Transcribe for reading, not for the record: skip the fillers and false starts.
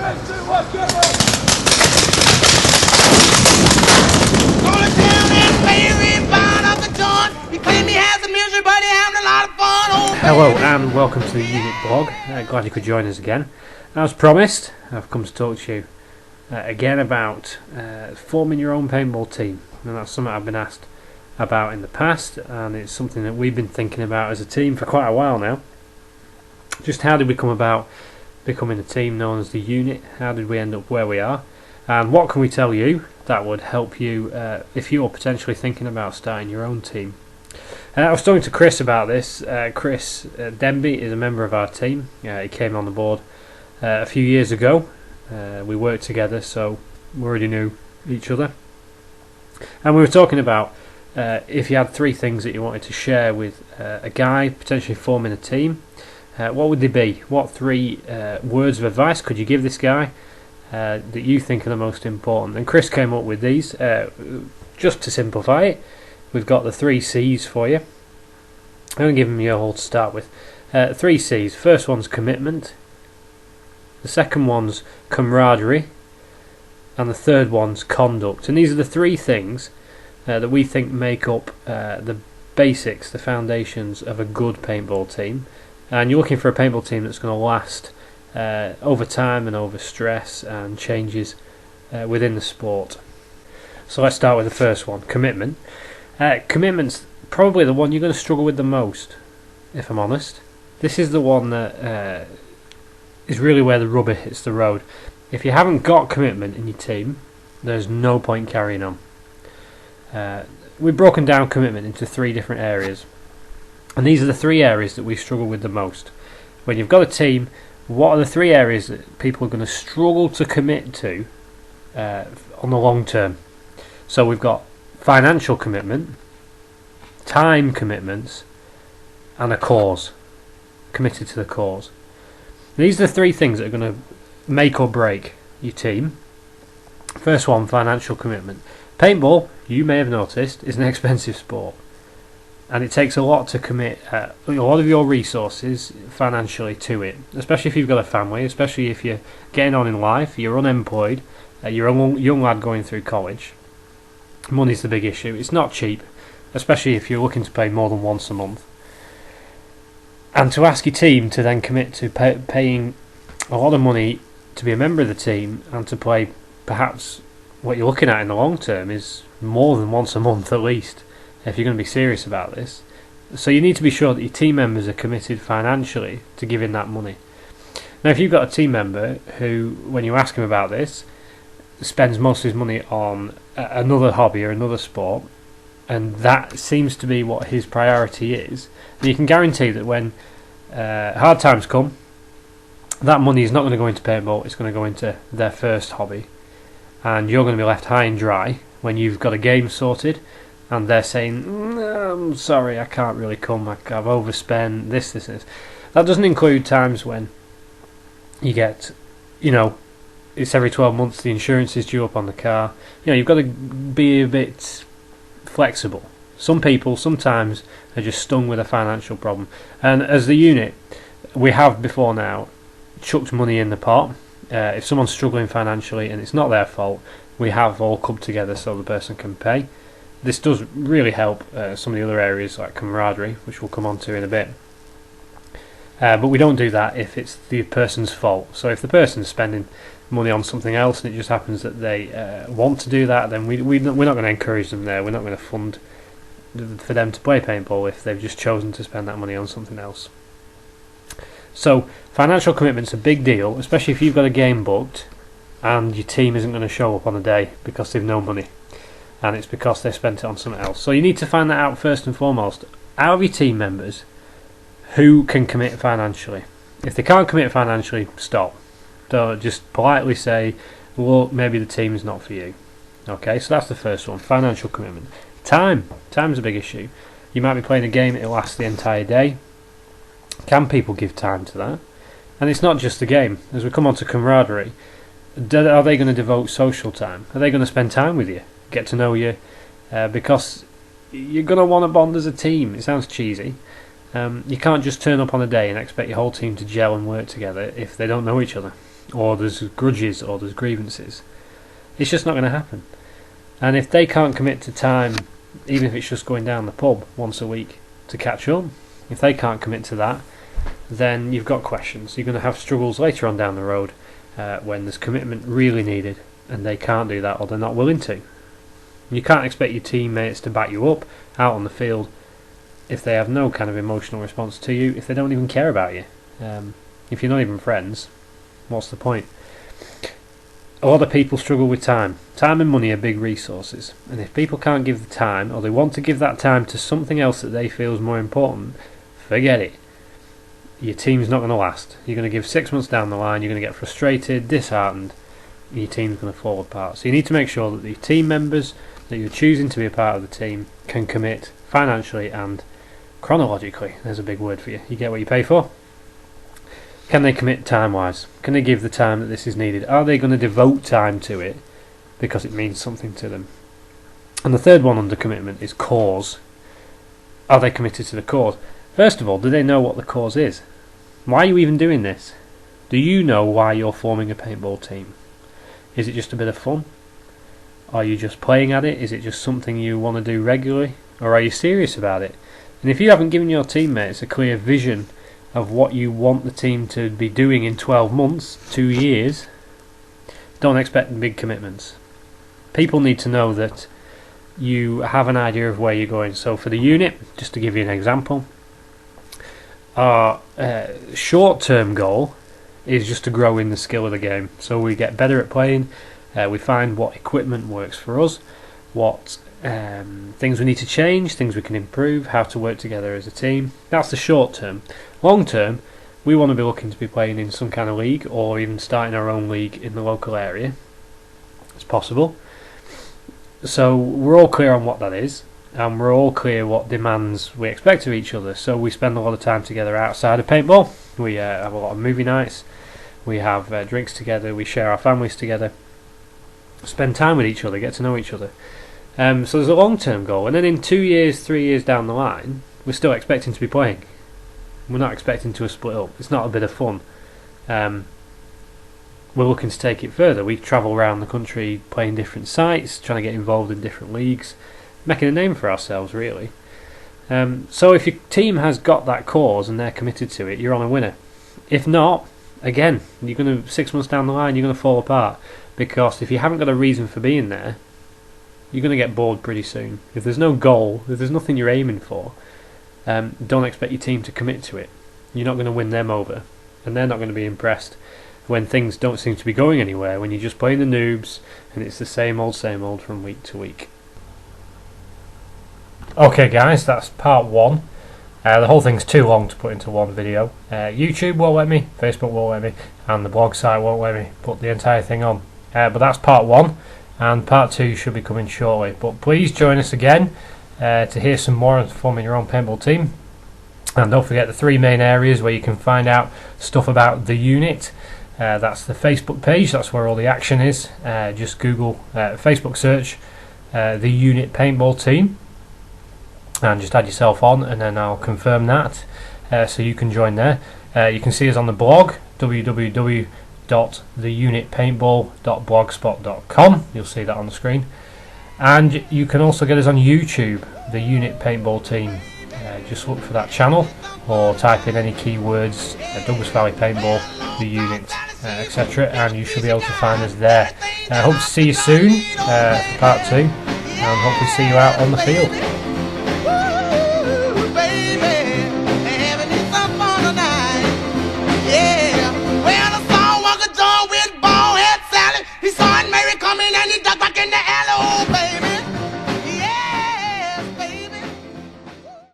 Hello and welcome to the Unit Blog. Glad you could join us again. As promised, I've come to talk to you again about forming your own paintball team, and that's something I've been asked about in the past, and it's something that we've been thinking about as a team for quite a while now. Just how did we come about becoming a team known as the Unit? How did we end up where we are? And what can we tell you that would help you if you're potentially thinking about starting your own team? I was talking to Chris about this. Chris Denby is a member of our team. He came on the board a few years ago. We worked together, so we already knew each other. And we were talking about if you had three things that you wanted to share with a guy potentially forming a team, what would they be? What three words of advice could you give this guy that you think are the most important? And Chris came up with these. Just to simplify it, we've got the 3 C's for you. I'm going to give them you all to start with. 3 C's. First one's commitment. The second one's camaraderie. And the third one's conduct. And these are the 3 things that we think make up the basics, the foundations of a good paintball team. And you're looking for a paintball team that's going to last over time and over stress and changes within the sport. So let's start with the first one, commitment. Commitment's probably the one you're going to struggle with the most, if I'm honest. This is the one that is really where the rubber hits the road. If you haven't got commitment in your team, there's no point carrying on. We've broken down commitment into 3 different areas, and these are the 3 areas that we struggle with the most. When you've got a team, what are the 3 areas that people are going to struggle to commit to on the long term? So we've got financial commitment, time commitments, and a cause. Committed to the cause. These are the 3 things that are going to make or break your team. First one, financial commitment. Paintball, you may have noticed, is an expensive sport, and it takes a lot to commit a lot of your resources financially to it, especially if you've got a family, especially if you're getting on in life, you're unemployed, you're a young lad going through college. Money's the big issue. It's not cheap, especially if you're looking to play more than once a month. And to ask your team to then commit to paying a lot of money to be a member of the team and to play, perhaps what you're looking at in the long term is more than once a month at least, if you're going to be serious about this. So you need to be sure that your team members are committed financially to giving that money. Now if you've got a team member who, when you ask him about this, spends most of his money on another hobby or another sport, and that seems to be what his priority is, then you can guarantee that when hard times come, that money is not going to go into paintball, it's going to go into their first hobby, and you're going to be left high and dry when you've got a game sorted and they're saying, I'm sorry, I can't really come, I've overspent this. That doesn't include times when you get, it's every 12 months the insurance is due up on the car. You've got to be a bit flexible. Some people sometimes are just stung with a financial problem, and as the unit we have before now chucked money in the pot. If someone's struggling financially and it's not their fault, we have all come together so the person can pay. This does really help some of the other areas like camaraderie, which we'll come on to in a bit. But we don't do that if it's the person's fault. So if the person's spending money on something else and it just happens that they want to do that, then we're not going to encourage them there. We're not going to fund for them to play paintball if they've just chosen to spend that money on something else. So financial commitment's a big deal, especially if you've got a game booked and your team isn't going to show up on the day because they've no money and it's because they spent it on something else. So you need to find that out first and foremost. Out of your team members, who can commit financially? If they can't commit financially, stop. Don't just politely say, well, maybe the team's not for you. Okay, so that's the first one, financial commitment. Time's a big issue. You might be playing a game, it'll last the entire day. Can people give time to that? And it's not just the game. As we come on to camaraderie, are they going to devote social time? Are they going to spend time with you, get to know you? Because you're going to want to bond as a team. It sounds cheesy. You can't just turn up on a day and expect your whole team to gel and work together if they don't know each other. or there's grudges, or there's grievances. It's just not going to happen. And if they can't commit to time, even if it's just going down the pub once a week to catch up, if they can't commit to that, then you've got questions. You're going to have struggles later on down the road when there's commitment really needed and they can't do that, or they're not willing to. You can't expect your teammates to back you up out on the field if they have no kind of emotional response to you, if they don't even care about you. If you're not even friends, what's the point? A lot of people struggle with time. Time and money are big resources, and if people can't give the time, or they want to give that time to something else that they feel is more important, forget it. Your team's not going to last. You're going to give 6 months down the line, you're going to get frustrated, disheartened, and your team's going to fall apart. So you need to make sure that the team members that you're choosing to be a part of the team can commit financially and chronologically. There's a big word for you. You get what you pay for. Can they commit time-wise? Can they give the time that this is needed? Are they going to devote time to it because it means something to them? And the third one under commitment is cause. Are they committed to the cause? First of all, do they know what the cause is? Why are you even doing this? Do you know why you're forming a paintball team? Is it just a bit of fun? Are you just playing at it? Is it just something you want to do regularly? Or are you serious about it? And if you haven't given your teammates a clear vision of what you want the team to be doing in 12 months, 2 years, don't expect big commitments. People need to know that you have an idea of where you're going. So for the unit, just to give you an example, our short-term goal is just to grow in the skill of the game. So we get better at playing, we find what equipment works for us, what things we need to change, things we can improve, how to work together as a team. That's the short term. Long term, we want to be looking to be playing in some kind of league, or even starting our own league in the local area. It's possible. So we're all clear on what that is, and we're all clear what demands we expect of each other. So we spend a lot of time together outside of paintball. We have a lot of movie nights, we have drinks together, we share our families together, spend time with each other, get to know each other. So there's a long-term goal, and then in 2 years, 3 years down the line, we're still expecting to be playing. We're not expecting to split up. It's not a bit of fun. We're looking to take it further. We travel around the country playing different sites, trying to get involved in different leagues, making a name for ourselves, really. So if your team has got that cause and they're committed to it, you're on a winner. If not, again, you're going to 6 months down the line, you're going to fall apart, because if you haven't got a reason for being there, you're going to get bored pretty soon. If there's no goal, if there's nothing you're aiming for, don't expect your team to commit to it. You're not going to win them over, and they're not going to be impressed when things don't seem to be going anywhere, when you're just playing the noobs and it's the same old from week to week. Okay guys, that's part one. The whole thing's too long to put into one video. YouTube won't let me, Facebook won't let me, and the blog site won't let me put the entire thing on. But that's part one, and part two should be coming shortly. But please join us again to hear some more on forming your own paintball team. And don't forget the 3 main areas where you can find out stuff about the unit. That's the Facebook page, that's where all the action is. Just Google, Facebook search the unit paintball team, and just add yourself on, and then I'll confirm that so you can join there. You can see us on the blog, www.theunitpaintball.blogspot.com. You'll see that on the screen. And you can also get us on YouTube, the Unit Paintball Team. Just look for that channel, or type in any keywords, Douglas Valley Paintball, the unit, etc., and you should be able to find us there. I hope to see you soon for part 2, and hopefully see you out on the field. He saw Mary coming and he ducked back in